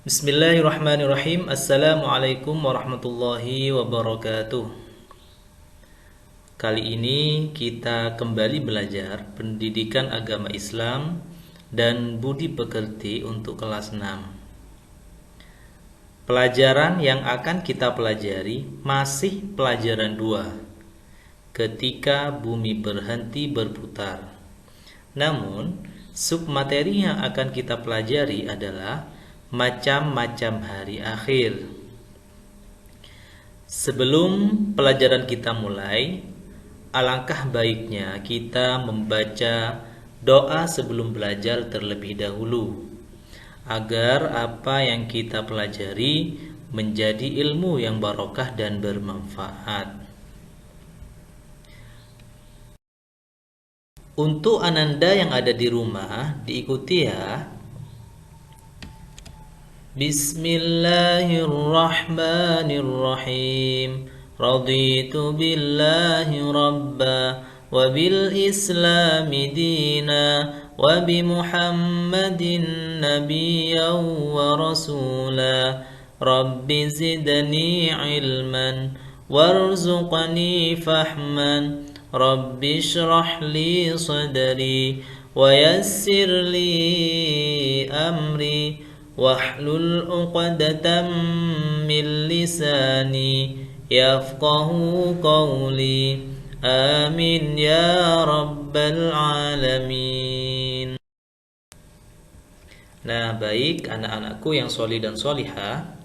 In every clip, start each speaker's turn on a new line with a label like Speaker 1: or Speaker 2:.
Speaker 1: Bismillahirrahmanirrahim. Assalamualaikum warahmatullahi wabarakatuh. Kali ini kita kembali belajar pendidikan agama Islam dan budi pekerti untuk kelas 6. Pelajaran yang akan kita pelajari masih pelajaran 2, ketika bumi berhenti berputar. Namun, submateri yang akan kita pelajari adalah macam-macam hari akhir. Sebelum pelajaran kita mulai, alangkah baiknya kita membaca doa sebelum belajar terlebih dahulu, agar apa yang kita pelajari menjadi ilmu yang barokah dan bermanfaat. Untuk ananda yang ada di rumah, diikuti ya. Bismillahirrahmanirrahim. Raditu billahi rabba wa bil islami dina wa bi Muhammadin nabiyyan wa rasula. Rabbi zidni ilman warzuqni fahman. Rabbi shrah li sadri wa yassir li amri wahlul 'uqdatam min lisani yafqahu qawli. Amin ya rabbal alamin. Nah, baik anak-anakku yang sholih dan sholihah,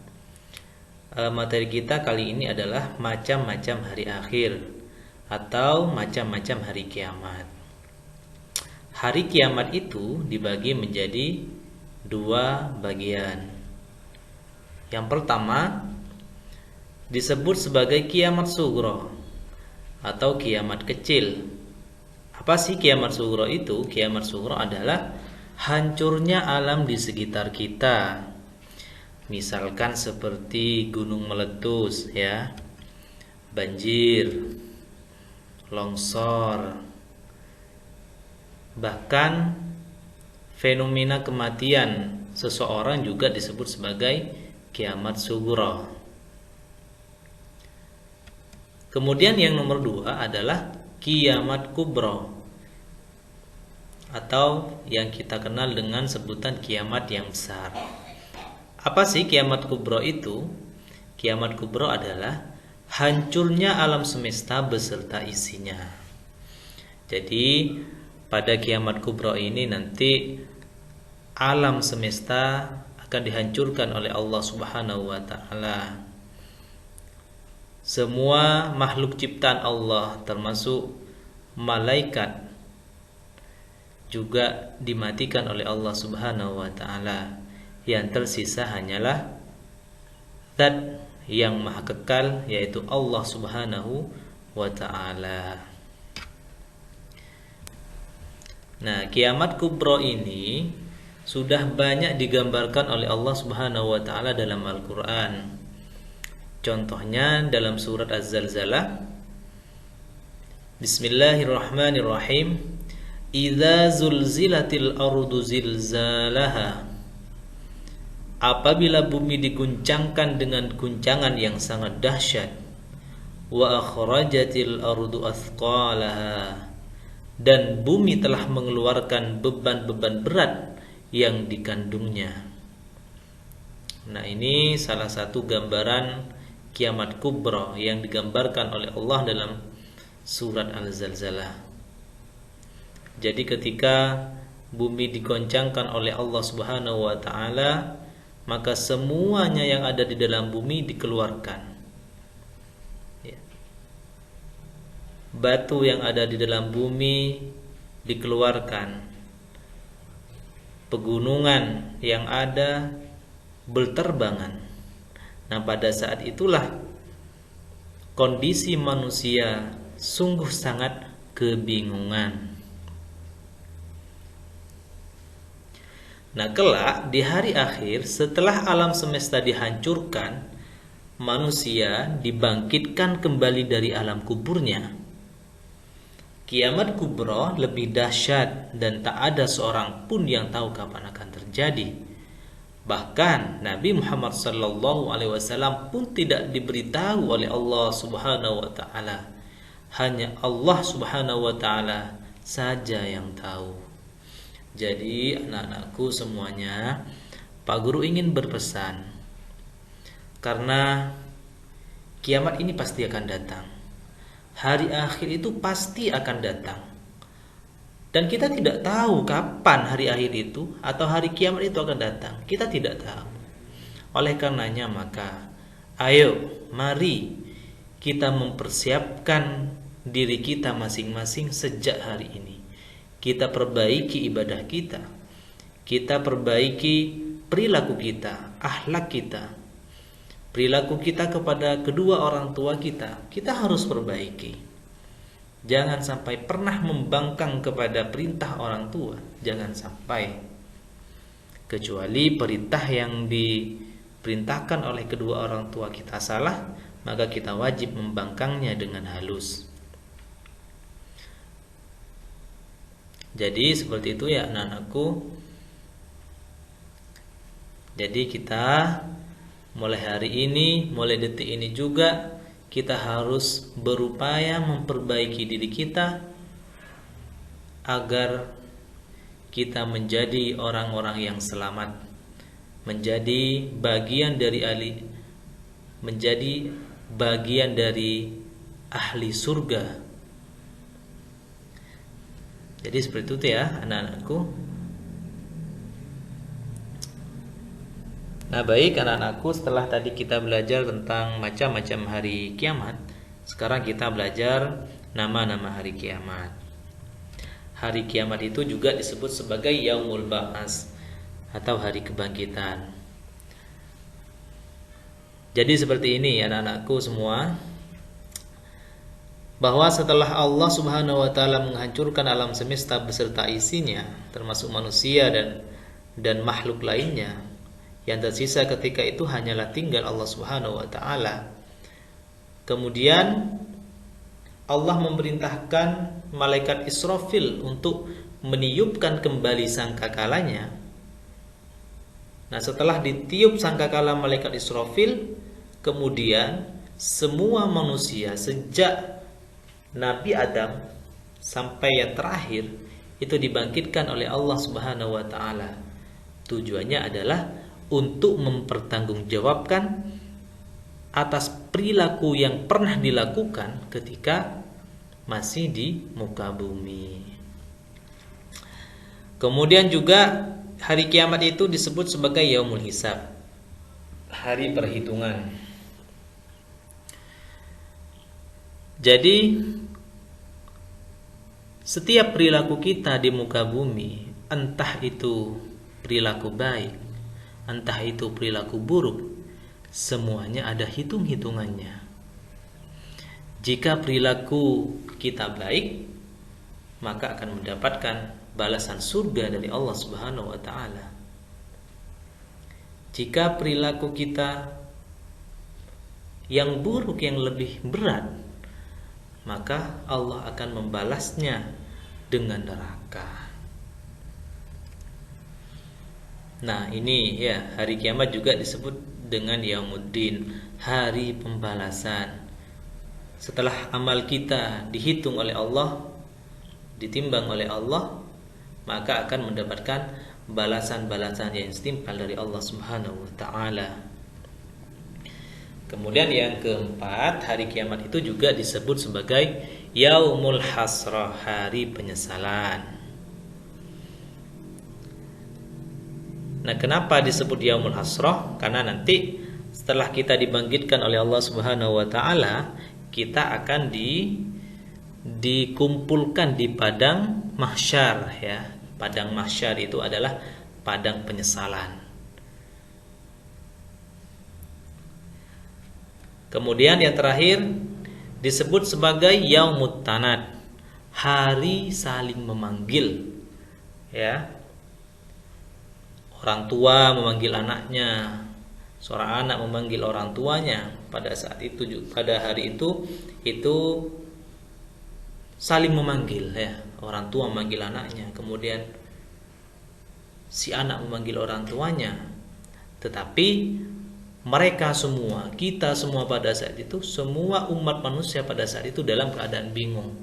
Speaker 1: materi kita kali ini adalah macam-macam hari akhir atau macam-macam hari kiamat. Hari kiamat itu dibagi menjadi 2 bagian. Yang pertama disebut sebagai kiamat sugro atau kiamat kecil. Apa sih kiamat sugro itu? Kiamat sugro adalah hancurnya alam di sekitar kita. Misalkan seperti gunung meletus ya, banjir, longsor, bahkan fenomena kematian seseorang juga disebut sebagai kiamat sugro. Kemudian yang nomor 2 adalah kiamat kubro atau yang kita kenal dengan sebutan kiamat yang besar. Apa sih kiamat kubro itu? Kiamat kubro adalah hancurnya alam semesta beserta isinya. Jadi pada kiamat kubro ini nanti alam semesta akan dihancurkan oleh Allah Subhanahu wa taala. Semua makhluk ciptaan Allah termasuk malaikat juga dimatikan oleh Allah Subhanahu wa taala. Yang tersisa hanyalah Zat yang maha kekal, yaitu Allah Subhanahu wa taala. Nah, kiamat kubro ini sudah banyak digambarkan oleh Allah Subhanahu wa taala dalam Al-Qur'an. Contohnya dalam surat Az-Zalzalah, Bismillahirrahmanirrahim. Idza zulzilatil ardu zilzalaha. Apabila bumi diguncangkan dengan guncangan yang sangat dahsyat. Wa akhrajatil ardu athqalaha. Dan bumi telah mengeluarkan beban-beban berat yang dikandungnya. Nah, ini salah satu gambaran kiamat kubra yang digambarkan oleh Allah dalam surat Al-Zalzalah. Jadi ketika bumi digoncangkan oleh Allah Subhanahu wa taala, maka semuanya yang ada di dalam bumi dikeluarkan. Batu yang ada di dalam bumi dikeluarkan. Pegunungan yang ada berterbangan. Nah, pada saat itulah kondisi manusia sungguh sangat kebingungan. Nah, kelak di hari akhir setelah alam semesta dihancurkan, manusia dibangkitkan kembali dari alam kuburnya. Kiamat kubra lebih dahsyat dan tak ada seorang pun yang tahu kapan akan terjadi. Bahkan Nabi Muhammad sallallahu alaihi wasallam pun tidak diberitahu oleh Allah Subhanahu wa taala. Hanya Allah Subhanahu wa taala saja yang tahu. Jadi anak-anakku semuanya, Pak Guru ingin berpesan, karena kiamat ini pasti akan datang. Hari akhir itu pasti akan datang. Dan kita tidak tahu kapan hari akhir itu atau hari kiamat itu akan datang. Kita tidak tahu. Oleh karenanya maka, ayo mari kita mempersiapkan diri kita masing-masing sejak hari ini. Kita perbaiki ibadah kita. Kita perbaiki perilaku kita, akhlak kita. Perilaku kita kepada kedua orang tua kita harus perbaiki. Jangan sampai pernah membangkang kepada perintah orang tua. Jangan sampai. Kecuali perintah yang diperintahkan oleh kedua orang tua kita salah, maka kita wajib membangkangnya dengan halus. Jadi seperti itu ya anak-anakku. Jadi kita mulai hari ini, mulai detik ini juga kita harus berupaya memperbaiki diri kita agar kita menjadi orang-orang yang selamat, menjadi bagian dari ahli surga. Jadi seperti itu ya anak-anakku. Nah baik anak-anakku, setelah tadi kita belajar tentang macam-macam hari kiamat, sekarang kita belajar nama-nama hari kiamat. Hari kiamat itu juga disebut sebagai Yaumul Ba'ats atau hari kebangkitan. Jadi seperti ini anak-anakku semua, bahwa setelah Allah Subhanahu wa taala menghancurkan alam semesta beserta isinya, termasuk manusia dan makhluk lainnya, yang tersisa ketika itu hanyalah tinggal Allah Subhanahu wa taala. Kemudian Allah memerintahkan malaikat Israfil untuk meniupkan kembali sangkakalanya. Nah, setelah ditiup sangkakala malaikat Israfil, kemudian semua manusia sejak Nabi Adam sampai yang terakhir itu dibangkitkan oleh Allah Subhanahu wa taala. Tujuannya adalah untuk mempertanggungjawabkan atas perilaku yang pernah dilakukan ketika masih di muka bumi. Kemudian juga hari kiamat itu disebut sebagai Yaumul Hisab, hari perhitungan. Jadi setiap perilaku kita di muka bumi, entah itu perilaku baik, entah itu perilaku buruk, semuanya ada hitung-hitungannya. Jika perilaku kita baik, maka akan mendapatkan balasan surga dari Allah Subhanahu wa taala. Jika perilaku kita yang buruk, yang lebih berat, maka Allah akan membalasnya dengan neraka. Nah ini ya, hari kiamat juga disebut dengan Yaumuddin, hari pembalasan. Setelah amal kita dihitung oleh Allah, ditimbang oleh Allah, maka akan mendapatkan balasan-balasan yang setimpal dari Allah Subhanahu wa taala. Kemudian yang keempat, hari kiamat itu juga disebut sebagai Yaumul Hasrah, hari penyesalan. Nah, kenapa disebut Yaumul Hasrah? Karena nanti setelah kita dibangkitkan oleh Allah Subhanahu wa taala, kita akan dikumpulkan di padang mahsyar ya. Padang mahsyar itu adalah padang penyesalan. Kemudian yang terakhir disebut sebagai Yaumut Tanad, hari saling memanggil ya. Orang tua memanggil anaknya, seorang anak memanggil orang tuanya. Pada saat itu, pada hari itu saling memanggil ya. Orang tua memanggil anaknya, kemudian si anak memanggil orang tuanya. Tetapi mereka semua, kita semua pada saat itu, semua umat manusia pada saat itu dalam keadaan bingung,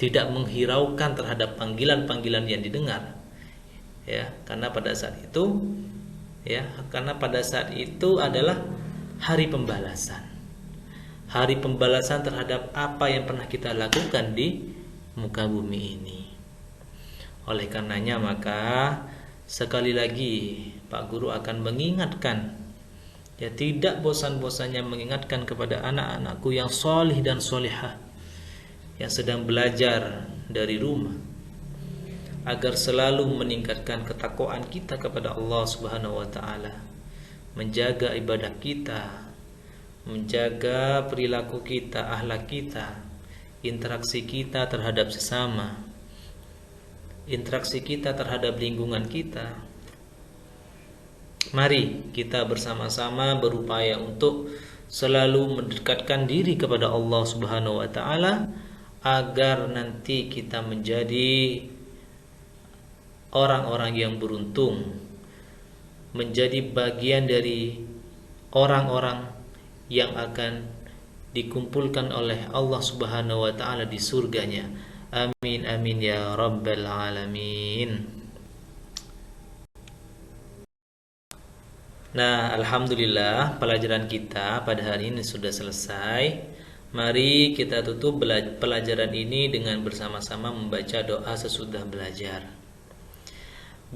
Speaker 1: tidak menghiraukan terhadap panggilan-panggilan yang didengar. Ya, karena pada saat itu adalah hari pembalasan. Hari pembalasan terhadap apa yang pernah kita lakukan di muka bumi ini. Oleh karenanya maka sekali lagi Pak Guru akan mengingatkan, ya, tidak bosan-bosannya mengingatkan kepada anak-anakku yang solih dan solihah yang sedang belajar dari rumah, agar selalu meningkatkan ketakwaan kita kepada Allah Subhanahu wa taala, menjaga ibadah kita, menjaga perilaku kita, akhlak kita, interaksi kita terhadap sesama, interaksi kita terhadap lingkungan kita. Mari kita bersama-sama berupaya untuk selalu mendekatkan diri kepada Allah Subhanahu wa taala, agar nanti kita menjadi orang-orang yang beruntung, menjadi bagian dari orang-orang yang akan dikumpulkan oleh Allah Subhanahu wa taala di surganya. Amin amin ya rabbal alamin. Nah, alhamdulillah pelajaran kita pada hari ini sudah selesai. Mari kita tutup pelajaran ini dengan bersama-sama membaca doa sesudah belajar.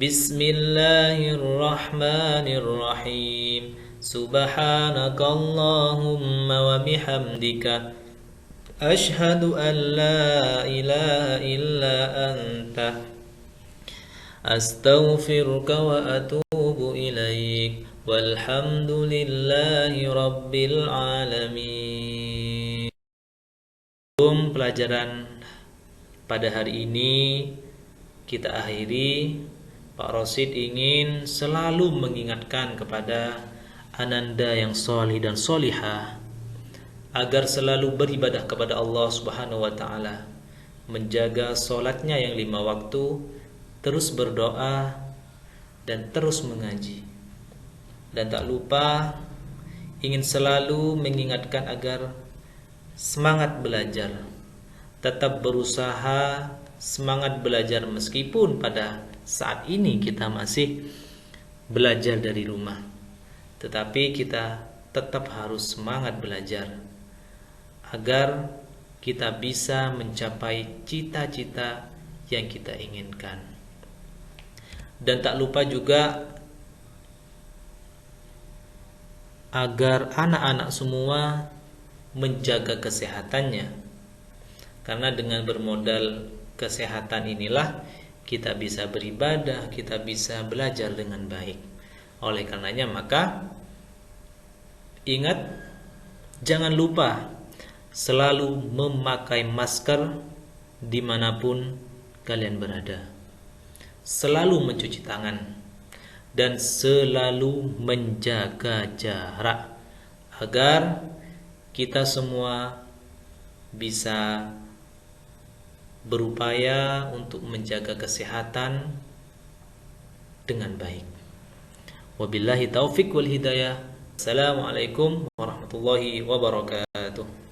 Speaker 1: Bismillahirrahmanirrahim. Subhanakallahumma wa bihamdika asyhadu an la ilaha illa anta astaghfiruka wa atubu ilaik. Walhamdulillahi rabbil alamin. Pelajaran pada hari ini kita akhiri. Pak Rosid ingin selalu mengingatkan kepada ananda yang solih dan solihah agar selalu beribadah kepada Allah Subhanahu wa taala, menjaga sholatnya yang 5 waktu, terus berdoa dan terus mengaji. Dan tak lupa ingin selalu mengingatkan agar semangat belajar, tetap berusaha semangat belajar meskipun pada saat ini kita masih belajar dari rumah. Tetapi kita tetap harus semangat belajar agar kita bisa mencapai cita-cita yang kita inginkan. Dan tak lupa juga agar anak-anak semua menjaga kesehatannya, karena dengan bermodal kesehatan inilah kita bisa beribadah, kita bisa belajar dengan baik. Oleh karenanya maka ingat, jangan lupa selalu memakai masker dimanapun kalian berada, selalu mencuci tangan, dan selalu menjaga jarak agar kita semua bisa berupaya untuk menjaga kesehatan dengan baik. Wabillahi taufik wal hidayah. Assalamualaikum warahmatullahi wabarakatuh.